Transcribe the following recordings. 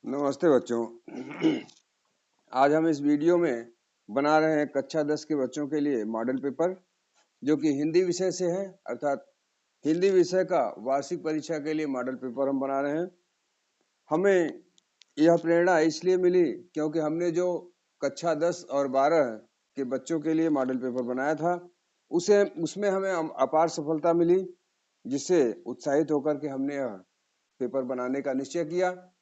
नमस्ते बच्चों। आज हम इस वीडियो में बना रहे हैं कक्षा 10 के बच्चों के लिए मॉडल पेपर, जो कि हिंदी विषय से है। अर्थात हिंदी विषय का वार्षिक परीक्षा के लिए मॉडल पेपर हम बना रहे हैं। हमें यह प्रेरणा इसलिए मिली क्योंकि हमने जो कक्षा 10 और 12 के बच्चों के लिए मॉडल पेपर बनाया था उसमें हमें अपार सफलता मिली, जिससे उत्साहित होकर के हमने यह पेपर बनाने का निश्चय किया।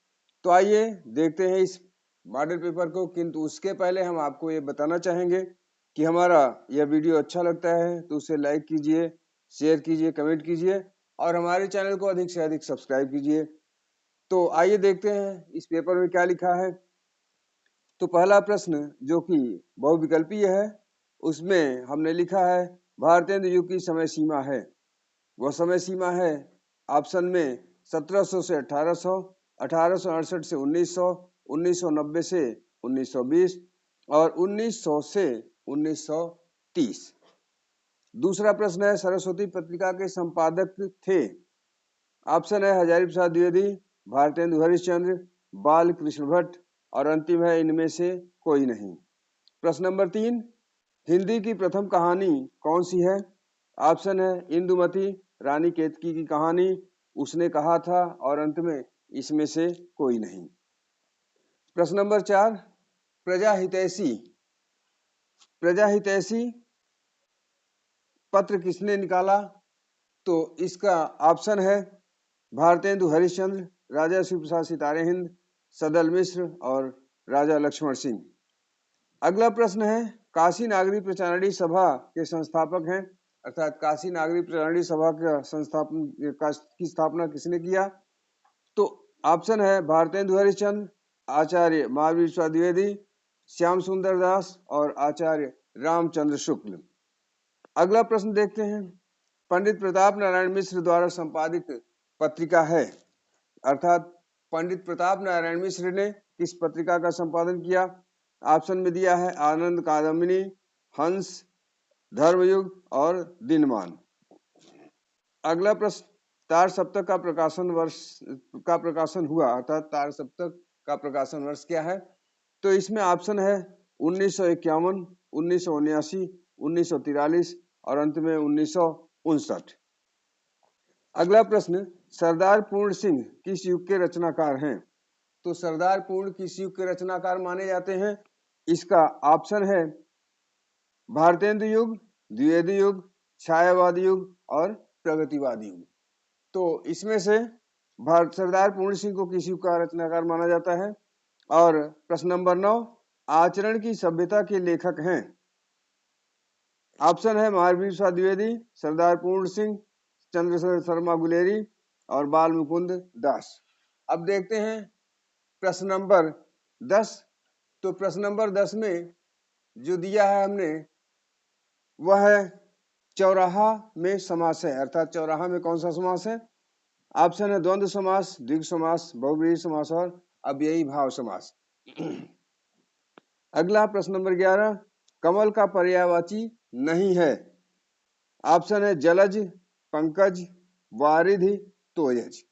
तो आइए देखते हैं इस मॉडल पेपर को, किंतु उसके पहले हम आपको ये बताना चाहेंगे कि हमारा यह वीडियो अच्छा लगता है तो उसे लाइक कीजिए, शेयर कीजिए, कमेंट कीजिए और हमारे चैनल को अधिक से अधिक सब्सक्राइब कीजिए। तो आइए देखते हैं इस पेपर में क्या लिखा है। तो पहला प्रश्न, जो कि बहुविकल्पीय है, उसमें हमने लिखा है भारतेंदु युग की समय सीमा है। वह समय सीमा है ऑप्शन में 1700 से 1800, 1868 से 1900, 1990 से 1920 और 1900 से 1930। दूसरा प्रश्न है सरस्वती पत्रिका के संपादक थे। ऑप्शन है हजारी प्रसाद द्विवेदी, भारतेंदु हरिश्चंद्र, बाल कृष्ण भट्ट और अंतिम है इनमें से कोई नहीं। प्रश्न नंबर 3, हिंदी की प्रथम कहानी कौन सी है? ऑप्शन है इंदुमती रानी केतकी की कहानी, उसने कहा था और अंत में इसमें से कोई नहीं। प्रश्न नंबर 4, प्रजाहितैषी पत्र किसने निकाला? तो इसका ऑप्शन है भारतेंदु हरिश्चंद्र, राजा शिव प्रसाद सितारे हिंद, सदल मिश्र और राजा लक्ष्मण सिंह। अगला प्रश्न है काशी नागरिक प्रचारणी सभा के संस्थापक हैं, अर्थात काशी नागरिक प्रचारणी सभा की स्थापना किसने किया? तो ऑप्शन है भारतेंदु हरिश्चंद्र, आचार्य महावीर प्रसाद द्विवेदी, श्याम सुंदर दास और आचार्य रामचंद्र शुक्ल। अगला प्रश्न देखते हैं, पंडित प्रताप नारायण मिश्र द्वारा संपादित पत्रिका है, अर्थात पंडित प्रताप नारायण मिश्र ने किस पत्रिका का संपादन किया? ऑप्शन में दिया है आनंद कादम्बिनी, हंस, धर्मयुग और दिनमान। अगला प्रश्न, तार सप्तक का प्रकाशन हुआ, अर्थात तार सप्तक का प्रकाशन वर्ष क्या है? तो इसमें ऑप्शन है 1951, 1979, 1943 और अंत में 1959। अगला प्रश्न, सरदार पूर्ण सिंह किस युग के रचनाकार हैं? तो सरदार पूर्ण किस युग के रचनाकार माने जाते हैं? इसका ऑप्शन है भारतेंदु युग, द्विवेदी युग, छायावादी युग और प्रगतिवादी युग। तो इसमें से सरदार पूर्ण सिंह को किस युग का रचनाकार माना जाता है? और प्रश्न नंबर 9, आचरण की सभ्यता के लेखक हैं। ऑप्शन है महावीर प्रसाद द्विवेदी, सरदार पूर्ण सिंह, चंद्रशेखर शर्मा गुलेरी और बाल मुकुंद दास। अब देखते हैं प्रश्न नंबर 10। तो प्रश्न नंबर 10 में जो दिया है हमने वह है चौराहा में समास है, अर्थात चौराहा में कौन सा समास है? ऑप्शन है द्वंद्व समास, द्विगु समास, बहुव्रीहि समास और अव्ययी भाव समास। अगला प्रश्न नंबर 11, कमल का पर्यायवाची नहीं है। ऑप्शन है जलज, पंकज, वारिधि, तोयज।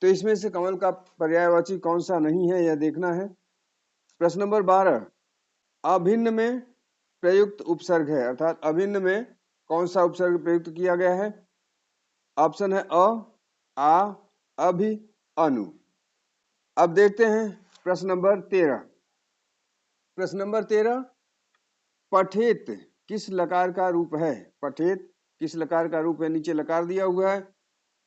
तो इसमें से कमल का पर्यायवाची कौन सा नहीं है, यह देखना है। प्रश्न नंबर 12, अभिन्न में प्रयुक्त उपसर्ग है, अर्थात अभिन्न में कौन सा उपसर्ग प्रयुक्त किया गया है? ऑप्शन है अ, आ, अभि, अनु। अब देखते हैं प्रश्न नंबर 13। प्रश्न नंबर 13, पठेत किस लकार का रूप है? पठेत किस लकार का रूप है? नीचे लकार दिया हुआ है,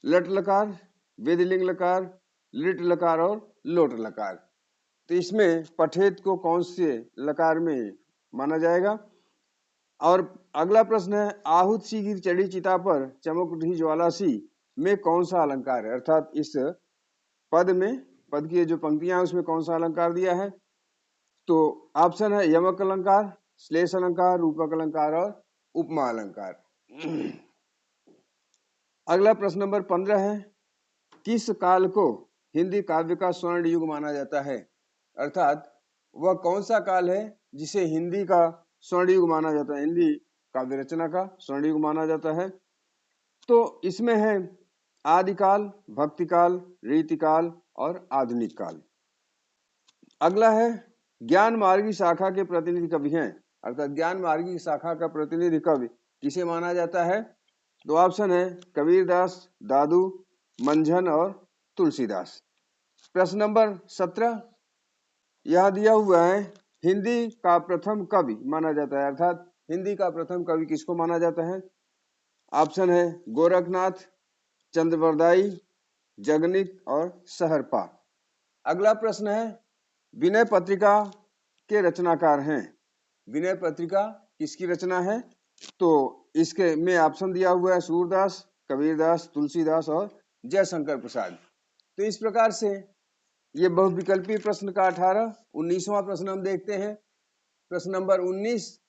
लट लकार, वेदिलिंग लकार, लिट लकार और लोट लकार। तो इसमें पठेत को कौन से लकार में माना जाएगा? और अगला प्रश्न है आहुत सी गिर चढ़ी चिता पर चमक उठी ज्वाला सी में कौन सा अलंकार है? अर्थात इस पद में, पद की जो पंक्तियां हैं उसमें कौन सा अलंकार दिया है? तो ऑप्शन है यमक अलंकार, श्लेष अलंकार, रूपक अलंकार और उपमा अलंकार। अगला प्रश्न नंबर 15 है किस काल को हिंदी काव्य का स्वर्ण युग माना जाता है? अर्थात वह कौन सा काल है जिसे हिंदी का स्वर्ण युग माना जाता है, हिंदी काव्य रचना का स्वर्ण युग माना जाता है? तो इसमें है आदिकाल, भक्तिकाल, रीतिकाल और आधुनिक काल। अगला है ज्ञान मार्गी शाखा के प्रतिनिधि कवि हैं, अर्थात ज्ञान मार्गी शाखा का प्रतिनिधि कवि किसे माना जाता है? तो ऑप्शन है कबीरदास, दादू, मंझन और तुलसीदास। प्रश्न नंबर 17 यह दिया हुआ है, हिंदी का प्रथम कवि माना जाता है, अर्थात हिंदी का प्रथम कवि किसको माना जाता है? ऑप्शन है गोरखनाथ, चंद्रवरदाई, जगनिक और सहरपा। अगला प्रश्न है विनय पत्रिका के रचनाकार हैं। विनय पत्रिका किसकी रचना है? तो इसके में ऑप्शन दिया हुआ है सूरदास, कबीरदास, तुलसीदास और जयशंकर प्रसाद। तो इस प्रकार से ये बहुविकल्पीय प्रश्न का 19वां प्रश्न हम देखते हैं। प्रश्न नंबर 19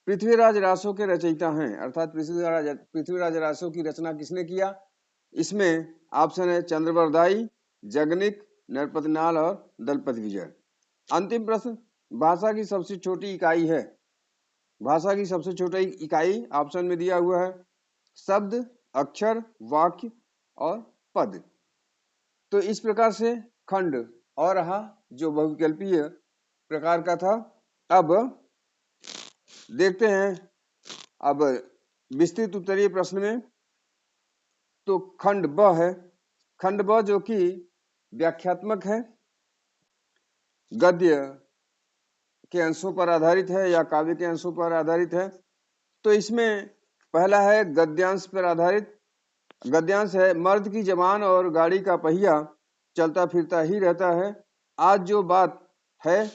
पृथ्वीराज रासो के रचयिता हैं, अर्थात पृथ्वीराज रासो की रचना किसने किया? इसमें ऑप्शन है चंद्रवरदाई, जगनिक, नरपतिनाल और दलपति विजय। अंतिम प्रश्न भाषा की सबसे छोटी इकाई है। भाषा की सबसे छोटी इकाई ऑप्शन में दिया हुआ है शब्द, अक्षर, वाक्य और पद। तो इस प्रकार से खंड और रहा जो बहुविकल्पीय प्रकार का था। अब देखते हैं अब विस्तृत उत्तरीय प्रश्न में। तो खंड ब है, खंड ब जो कि व्याख्यात्मक है, गद्य के अंशों पर आधारित है या काव्य के अंशों पर आधारित है। तो इसमें पहला है गद्यांश पर आधारित। गद्यांश है मर्द की जबान और गाड़ी का पहिया चलता फिरता ही रहता है, आज जो बात है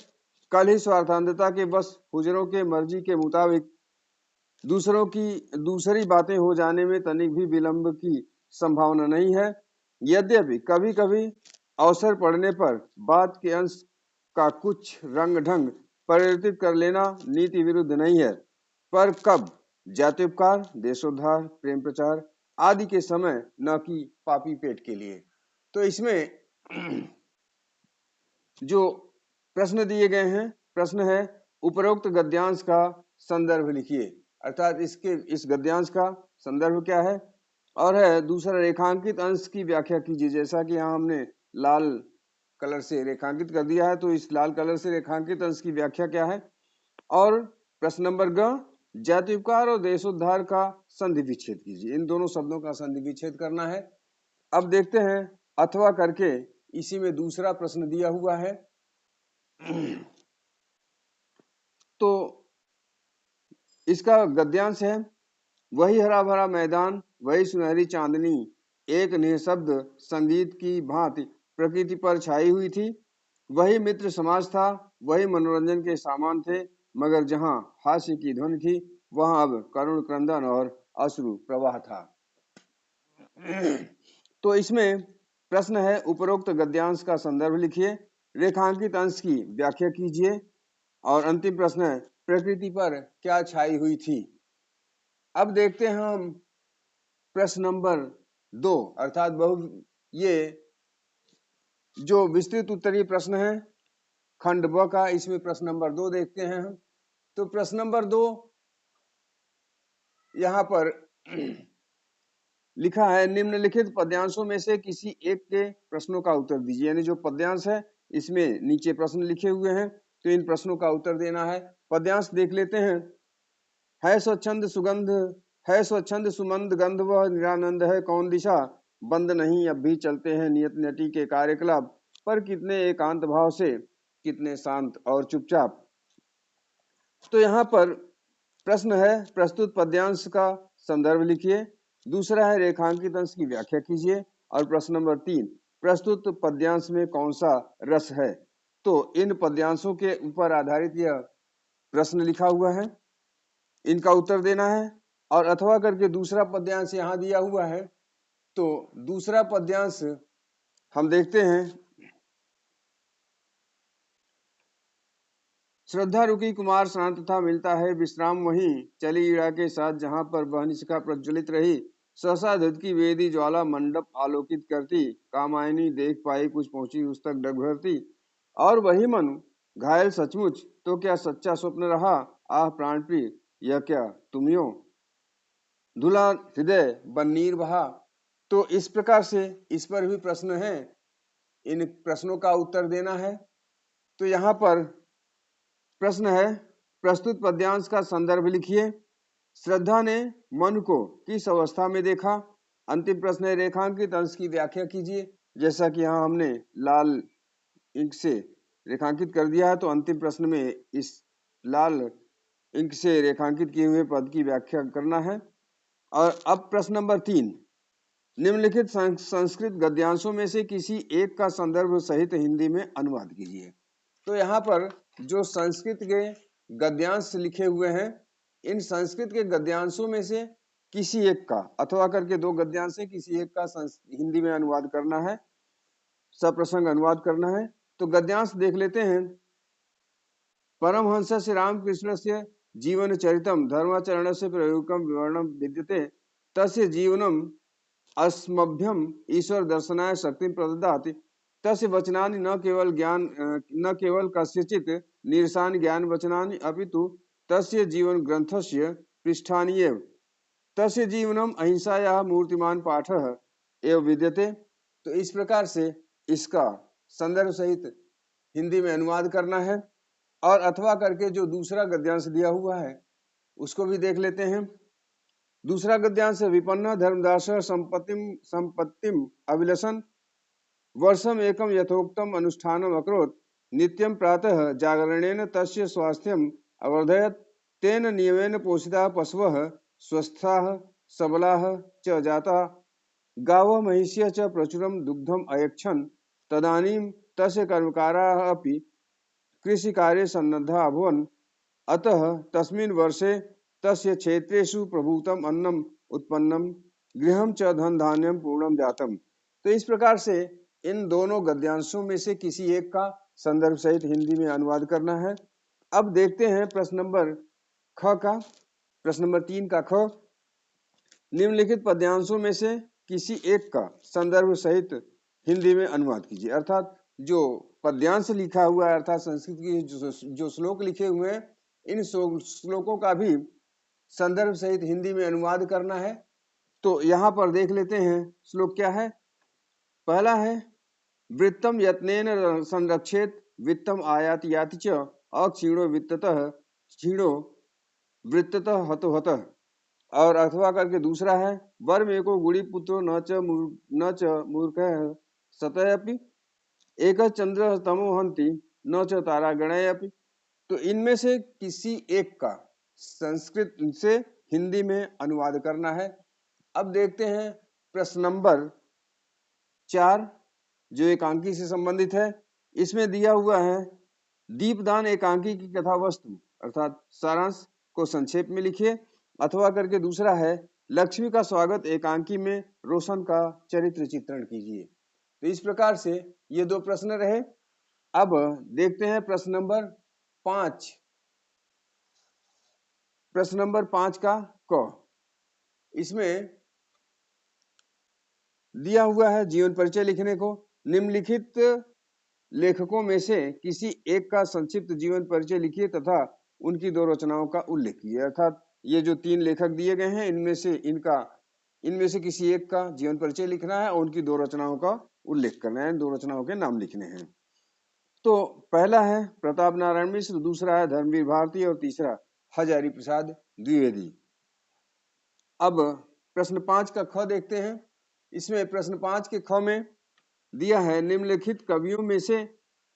कल ही स्वार्थांधता के बस हुजरों के मर्जी के मुताबिक दूसरों की दूसरी बातें हो जाने में तनिक भी विलंब की संभावना नहीं है। यद्यपि कभी कभी अवसर पड़ने पर बात के अंश का कुछ रंग ढंग परिवर्तित कर लेना नीति विरुद्ध नहीं है, पर कब जात्योपकार, देशोद्धार, प्रेम प्रचार आदि के समय न कि पापी पेट के लिए। तो इसमें जो प्रश्न दिए गए हैं, प्रश्न है उपरोक्त गद्यांश का संदर्भ लिखिए, अर्थात इस गद्यांश का संदर्भ क्या है? और है दूसरा रेखांकित अंश की व्याख्या कीजिए। जैसा कि यहाँ हमने लाल कलर से रेखांकित कर दिया है, तो इस लाल कलर से रेखांकित अंश की व्याख्या क्या है? और प्रश्न नंबर ग जात्योपकार और देशोद्धार का संधि विच्छेद कीजिए। इन दोनों शब्दों का संधि विच्छेद करना है। अब देखते हैं अथवा करके इसी में दूसरा प्रश्न दिया हुआ है। तो इसका गद्यांश है वही हरा भरा मैदान, वही सुनहरी चांदनी एक निःशब्द संगीत की भांति प्रकृति पर छाई हुई थी, वही मित्र समाज था, वही मनोरंजन के सामान थे, मगर जहां हास्य की ध्वनि थी वहां अब करुण क्रंदन और अश्रु प्रवाह था। तो इसमें प्रश्न है उपरोक्त गद्यांश का संदर्भ लिखिए, रेखांकित अंश की व्याख्या कीजिए और अंतिम प्रश्न है प्रकृति पर क्या छाई हुई थी। अब देखते हैं हम प्रश्न नंबर 2, अर्थात ये जो विस्तृत उत्तरीय प्रश्न है खंड ब का, इसमें प्रश्न नंबर 2 देखते हैं हम। तो प्रश्न नंबर 2 यहाँ पर लिखा है निम्नलिखित पद्यांशों में से किसी एक के प्रश्नों का उत्तर दीजिए। यानी जो पद्यांश है इसमें नीचे प्रश्न लिखे हुए हैं, तो इन प्रश्नों का उत्तर देना है। पद्यांश देख लेते हैं। है स्वच्छंद सुमंद गंध वह निरानंद है कौन दिशा, बंद नहीं अब भी चलते हैं नियत नटी के कार्यकलाप, पर कितने एकांत भाव से कितने शांत और चुपचाप। तो यहाँ पर प्रश्न है प्रस्तुत पद्यांश का संदर्भ लिखिए, दूसरा है रेखांकित अंश की व्याख्या कीजिए और प्रश्न नंबर 3 प्रस्तुत पद्यांश में कौन सा रस है। तो इन पद्यांशों के ऊपर आधारित यह प्रश्न लिखा हुआ है, इनका उत्तर देना है। और अथवा करके दूसरा पद्यांश यहाँ दिया हुआ है। तो दूसरा पद्यांश हम देखते हैं। श्रद्धा रुकी कुमार शांत था मिलता है विश्राम वहीं, चली ईड़ा के साथ जहां पर बहनी शिखा प्रज्वलित रही, सहसा धुत की वेदी ज्वाला मंडप आलोकित करती, कामायनी देख पाई कुछ पहुंची उस तक डग भरती, और वही मनु घायल सचमुच तो क्या सच्चा स्वप्न रहा, आह प्राण प्रिय यह क्या तुमियो, धुला हृदय बन्नीर बहा। तो इस प्रकार से इस पर भी प्रश्न है, इन प्रश्नों का उत्तर देना है। तो यहाँ पर प्रश्न है, प्रस्तुत पद्यांश का संदर्भ लिखिए। श्रद्धा ने मन को किस अवस्था में देखा? अंतिम प्रश्न है, रेखांकित अंश की व्याख्या कीजिए। जैसा कि यहाँ हमने लाल इंक से रेखांकित कर दिया है, तो अंतिम प्रश्न में इस लाल इंक से रेखांकित किए हुए पद की व्याख्या करना है। और अब प्रश्न नंबर 3, निम्नलिखित संस्कृत गद्यांशों में से किसी एक का संदर्भ सहित हिंदी में अनुवाद कीजिए। तो यहाँ पर जो संस्कृत के गद्यांश लिखे हुए हैं, इन संस्कृत के गद्यांशों में से किसी एक का, अथवा करके दो गद्यांश से किसी एक का हिंदी में अनुवाद करना है, सप्रसंग अनुवाद करना है। तो गद्यांश देख लेते हैं। परमहंस श्री रामकृष्ण से जीवन चरितम धर्माचरण से प्रयोगम विवरणम विद्यते तस्य जीवनम अस्मभ्यम ईश्वर दर्शनाय शक्ति प्रददाति तस्य वचनानि न केवल कस्यचित् निरसान ज्ञान वचनानि अपितु तस्य जीवन ग्रंथस्य पृष्ठानि एव तस्य जीवनम अहिंसायाः मूर्तिमान पाठः एव विद्यते। तो इस प्रकार से इसका संदर्भ सहित हिंदी में अनुवाद करना है। और अथवा करके जो दूसरा गद्यांश दिया हुआ है उसको भी देख लेते हैं। दूसरा गद्यांश है, विपन्न धर्मदास संपत्तिम अभिलषन् वर्षम एकम यथोक्तम अनुष्ठानम अकरोत् नित्यं प्रातः जागरणेन तस्य स्वास्थ्यम अवर्धयत् तेन नियमेन पोषिताः पशवः स्वस्थाः सबलाः च जाताः गावः महिष्यः च प्रचुरं दुग्धम् अयच्छन् तदानीं तस्य कर्मकाराः अपि कृषिकार्ये सन्नद्धाः अभवन् अतः तस्मिन् वर्षे तस्य क्षेत्रेषु प्रभूतम् अन्नम् उत्पन्नम् गृहं च धन धान्यं पूर्णं जातम्। तो इस प्रकार से इन दोनों गद्यांशों में से किसी एक का संदर्भ सहित हिंदी में अनुवाद करना है। अब देखते हैं प्रश्न नंबर ख का। प्रश्न नंबर 3 का ख, निम्नलिखित पद्यांशों में से किसी एक का संदर्भ सहित हिंदी में अनुवाद कीजिए। अर्थात जो पद्यांश लिखा हुआ है, अर्थात संस्कृत की जो श्लोक लिखे हुए हैं, इन श्लोकों का भी संदर्भ सहित हिंदी में अनुवाद करना है। तो यहाँ पर देख लेते हैं श्लोक क्या है। पहला है, वृत्तम यत्नेन संरक्षेत वित्तम आयात याति च अक्षीणो वित्ततः क्षीणो वृत्ततः हतो हतः। और अथवा करके दूसरा है, वर में को गुड़ी पुत्रो न च मूर्खः सतः अपि एक चंद्र तमो हंति न च तारा गणय अपि। तो इनमें से किसी एक का संस्कृत से हिंदी में अनुवाद करना है। अब देखते हैं प्रश्न नंबर 4 जो एकांकी से संबंधित है। इसमें दिया हुआ है, दीपदान एकांकी की कथा वस्तु अर्थात सारांश को संक्षेप में लिखिए। अथवा करके दूसरा है, लक्ष्मी का स्वागत एकांकी में रोशन का चरित्र चित्रण कीजिए। तो इस प्रकार से ये दो प्रश्न रहे। अब देखते हैं प्रश्न नंबर 5। प्रश्न नंबर 5 का क, इसमें दिया हुआ है जीवन परिचय लिखने को। निम्नलिखित लेखकों में से किसी एक का संक्षिप्त जीवन परिचय लिखिए तथा उनकी दो रचनाओं का उल्लेख कीजिए। अर्थात ये जो 3 लेखक दिए गए हैं, इनमें से किसी एक का जीवन परिचय लिखना है और उनकी दो रचनाओं का उल्लेख करना है, दो रचनाओं के नाम लिखने हैं। तो पहला है प्रताप नारायण मिश्र, दूसरा है धर्मवीर भारती और तीसरा हजारी प्रसाद द्विवेदी। अब प्रश्न 5 का ख देखते हैं। इसमें प्रश्न 5 के ख में दिया है, निम्नलिखित कवियों में से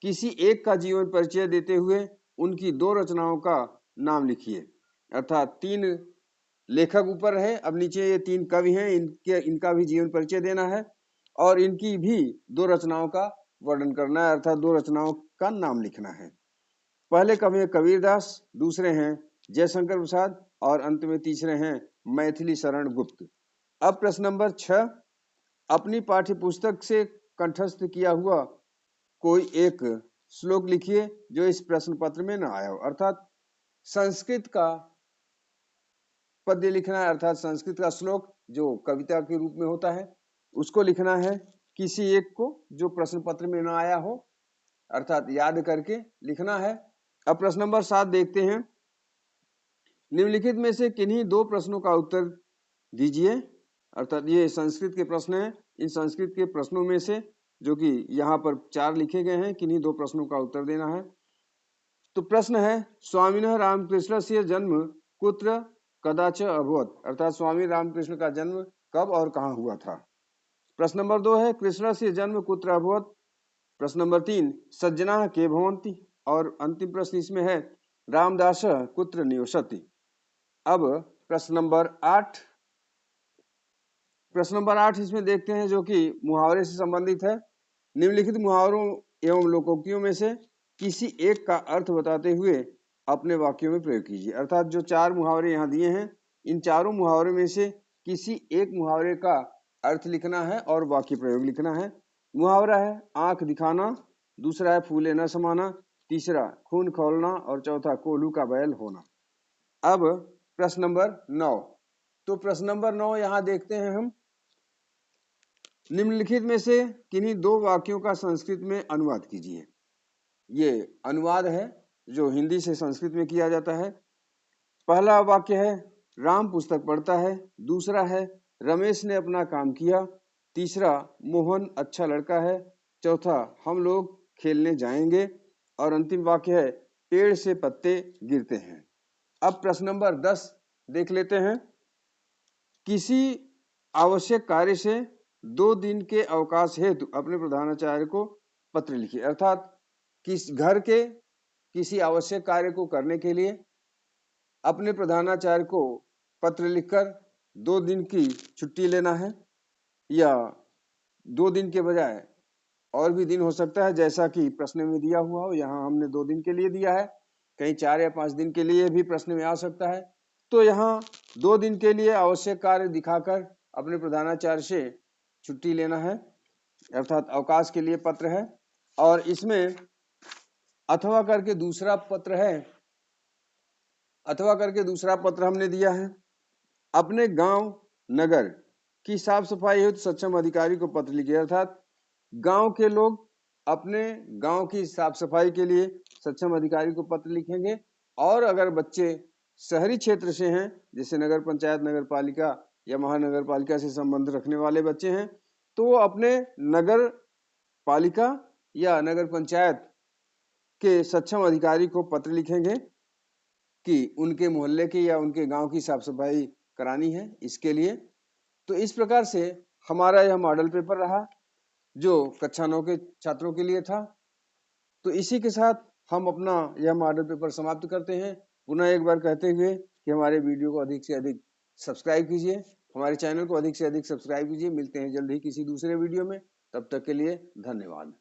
किसी एक का जीवन परिचय देते हुए उनकी दो रचनाओं का नाम लिखिए। अर्थात 3 लेखक ऊपर है, अब नीचे ये 3 कवि हैं, इनका भी जीवन परिचय देना है और इनकी भी दो रचनाओं का वर्णन करना है, अर्थात दो रचनाओं का नाम लिखना है। पहले कवि हैं कबीरदास, दूसरे हैं जयशंकर प्रसाद और अंत में तीसरे हैं मैथिली शरण गुप्त। अब प्रश्न नंबर 6, अपनी पाठ्य पुस्तक से कंठस्थ किया हुआ कोई एक श्लोक लिखिए जो इस प्रश्न पत्र में न आया हो। अर्थात संस्कृत का पद्य लिखना है, अर्थात संस्कृत का श्लोक जो कविता के रूप में होता है उसको लिखना है, किसी एक को जो प्रश्न पत्र में न आया हो, अर्थात याद करके लिखना है। अब प्रश्न नंबर 7 देखते हैं, निम्नलिखित में से किन्हीं दो प्रश्नों का उत्तर दीजिए। अर्थात ये संस्कृत के प्रश्न हैं, इन संस्कृत के प्रश्नों में से जो कि यहाँ पर 4 लिखे गए हैं, किन्हीं 2 प्रश्नों का उत्तर देना है। तो प्रश्न है, स्वामिनः रामकृष्णस्य जन्म कुत्र कदा च अभवत्, अर्थात स्वामी रामकृष्ण का जन्म कब और कहाँ हुआ था। प्रश्न नंबर 2 है, कृष्णस्य जन्म कुत्र अभवत्। प्रश्न नंबर 3, सज्जनाः के भवन्ति, और अंतिम प्रश्न इसमें है, रामदासः कुत्र निवसति। अब प्रश्न नंबर 8 इसमें देखते हैं, जो कि मुहावरे से संबंधित है। निम्नलिखित मुहावरों एवं लोकोक्तियों में से किसी एक का अर्थ बताते हुए अपने वाक्यों में प्रयोग कीजिए। अर्थात जो 4 मुहावरे यहाँ दिए हैं, इन चारों मुहावरों में से किसी एक मुहावरे का अर्थ लिखना है और वाक्य प्रयोग लिखना है। मुहावरा है आंख दिखाना, दूसरा है फूले न समाना, तीसरा खून खौलना और चौथा कोल्हू का बैल होना। अब प्रश्न नंबर 9, तो प्रश्न नंबर 9 यहाँ देखते हैं हम, निम्नलिखित में से किन्हीं 2 वाक्यों का संस्कृत में अनुवाद कीजिए। ये अनुवाद है जो हिंदी से संस्कृत में किया जाता है। पहला वाक्य है, राम पुस्तक पढ़ता है, दूसरा है रमेश ने अपना काम किया, तीसरा मोहन अच्छा लड़का है, चौथा हम लोग खेलने जाएंगे, और अंतिम वाक्य है पेड़ से पत्ते गिरते हैं। अब प्रश्न नंबर 10 देख लेते हैं। किसी आवश्यक कार्य से 2 दिन के अवकाश हेतु अपने प्रधानाचार्य को पत्र लिखिए। अर्थात किस घर के किसी आवश्यक कार्य को करने के लिए अपने प्रधानाचार्य को पत्र लिखकर 2 दिन की छुट्टी लेना है, या 2 दिन के बजाय और भी दिन हो सकता है, जैसा कि प्रश्न में दिया हुआ हो। यहाँ हमने 2 दिन के लिए दिया है, कहीं 4 या 5 दिन के लिए भी प्रश्न में आ सकता है। तो यहाँ 2 दिन के लिए आवश्यक कार्य दिखाकर अपने प्रधानाचार्य से छुट्टी लेना है, अर्थात अवकाश के लिए पत्र है। और इसमें अथवा करके दूसरा पत्र है, अथवा करके दूसरा पत्र हमने दिया है, अपने गांव नगर की साफ सफाई हेतु सक्षम अधिकारी को पत्र लिखिए। अर्थात गांव के लोग अपने गांव की साफ सफाई के लिए सक्षम अधिकारी को पत्र लिखेंगे, और अगर बच्चे शहरी क्षेत्र से हैं, जैसे नगर पंचायत, नगर पालिका या महानगर पालिका से संबंध रखने वाले बच्चे हैं, तो वो अपने नगर पालिका या नगर पंचायत के सक्षम अधिकारी को पत्र लिखेंगे कि उनके मोहल्ले की या उनके गांव की साफ सफाई करानी है इसके लिए। तो इस प्रकार से हमारा यह मॉडल पेपर रहा, जो कक्षा 9 के छात्रों के लिए था। तो इसी के साथ हम अपना यह मॉडल पेपर समाप्त करते हैं। पुनः एक बार कहते हुए कि हमारे वीडियो को अधिक से अधिक सब्सक्राइब कीजिए, हमारे चैनल को अधिक से अधिक सब्सक्राइब कीजिए। मिलते हैं जल्द ही किसी दूसरे वीडियो में, तब तक के लिए धन्यवाद।